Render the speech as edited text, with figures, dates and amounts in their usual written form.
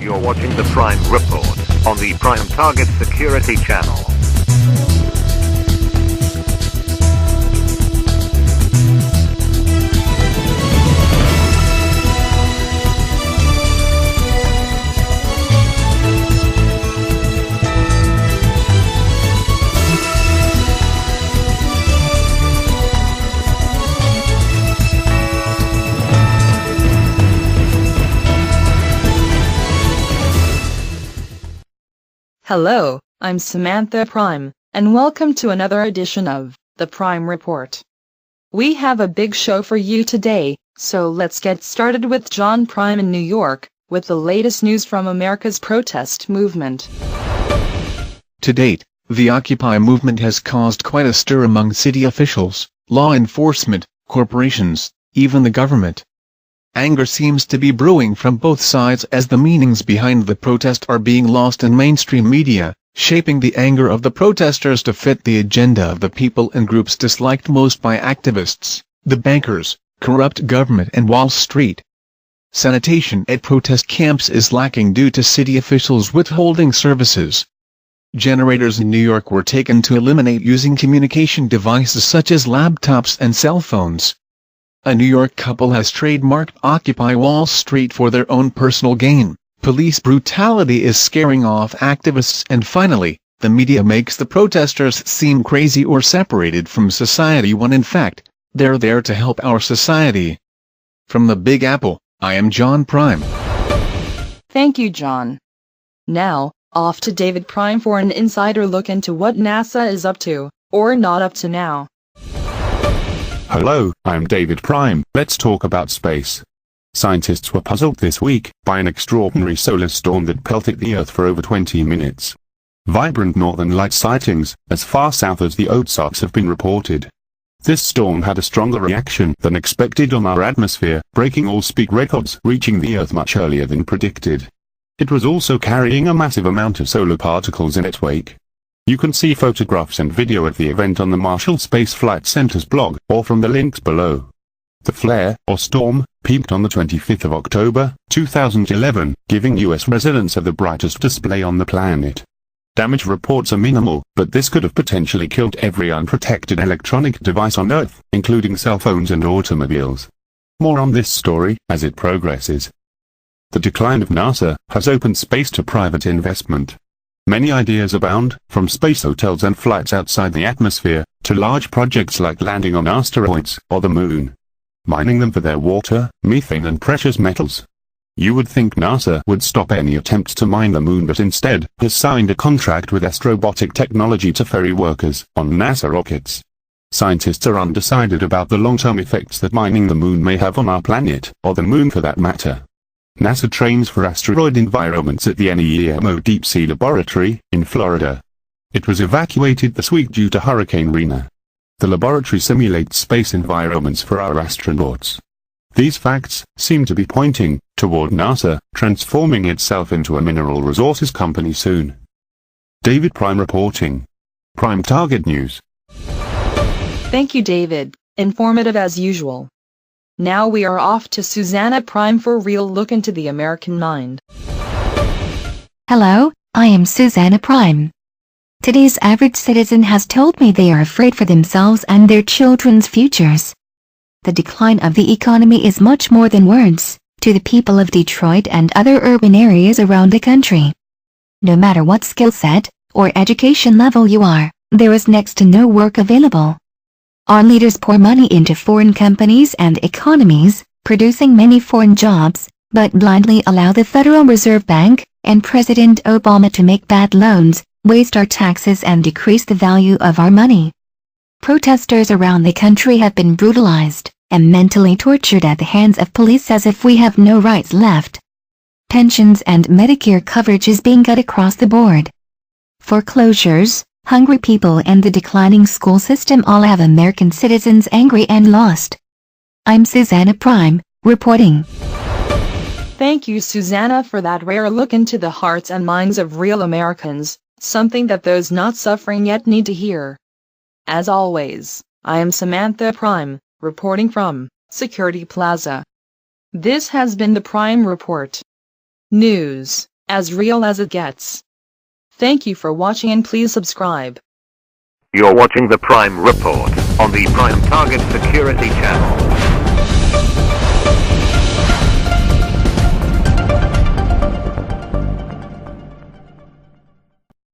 You're watching the Prime Report on the Prime Target Security Channel. Hello, I'm Samantha Prime, and welcome to another edition of the Prime Report. We have a big show for you today, so let's get started with John Prime in New York, with the latest news from America's protest movement. To date, the Occupy movement has caused quite a stir among city officials, law enforcement, corporations, even the government. Anger seems to be brewing from both sides as the meanings behind the protest are being lost in mainstream media, shaping the anger of the protesters to fit the agenda of the people and groups disliked most by activists, the bankers, corrupt government and Wall Street. Sanitation at protest camps is lacking due to city officials withholding services. Generators in New York were taken to eliminate using communication devices such as laptops and cell phones. A New York couple has trademarked Occupy Wall Street for their own personal gain. Police brutality is scaring off activists, and finally, the media makes the protesters seem crazy or separated from society when in fact, they're there to help our society. From the Big Apple, I am John Prime. Thank you, John. Now, off to David Prime for an insider look into what NASA is up to, or not up to now. Hello, I'm David Prime. Let's talk about space. Scientists were puzzled this week by an extraordinary solar storm that pelted the Earth for over 20 minutes. Vibrant northern light sightings, as far south as the Ozarks, have been reported. This storm had a stronger reaction than expected on our atmosphere, breaking all speed records, reaching the Earth much earlier than predicted. It was also carrying a massive amount of solar particles in its wake. You can see photographs and video of the event on the Marshall Space Flight Center's blog, or from the links below. The flare, or storm, peaked on the 25th of October, 2011, giving US residents the brightest display on the planet. Damage reports are minimal, but this could have potentially killed every unprotected electronic device on Earth, including cell phones and automobiles. More on this story as it progresses. The decline of NASA has opened space to private investment. Many ideas abound, from space hotels and flights outside the atmosphere, to large projects like landing on asteroids or the moon, mining them for their water, methane and precious metals. You would think NASA would stop any attempts to mine the moon, but instead has signed a contract with Astrobotic Technology to ferry workers on NASA rockets. Scientists are undecided about the long-term effects that mining the moon may have on our planet, or the moon for that matter. NASA trains for asteroid environments at the NEEMO Deep Sea Laboratory, in Florida. It was evacuated this week due to Hurricane Rina. The laboratory simulates space environments for our astronauts. These facts seem to be pointing toward NASA transforming itself into a mineral resources company soon. David Prime reporting. Prime Target News. Thank you, David. Informative as usual. Now we are off to Susanna Prime for a real look into the American mind. Hello, I am Susanna Prime. Today's average citizen has told me they are afraid for themselves and their children's futures. The decline of the economy is much more than words to the people of Detroit and other urban areas around the country. No matter what skill set or education level you are, there is next to no work available. Our leaders pour money into foreign companies and economies, producing many foreign jobs, but blindly allow the Federal Reserve Bank and President Obama to make bad loans, waste our taxes and decrease the value of our money. Protesters around the country have been brutalized and mentally tortured at the hands of police as if we have no rights left. Pensions and Medicare coverage is being cut across the board. Foreclosures, hungry people and the declining school system all have American citizens angry and lost. I'm Susanna Prime, reporting. Thank you, Susanna, for that rare look into the hearts and minds of real Americans, something that those not suffering yet need to hear. As always, I am Samantha Prime, reporting from Security Plaza. This has been the Prime Report. News. as real as it gets. Thank you for watching and please subscribe. You're watching the Prime Report on the Prime Target Security Channel.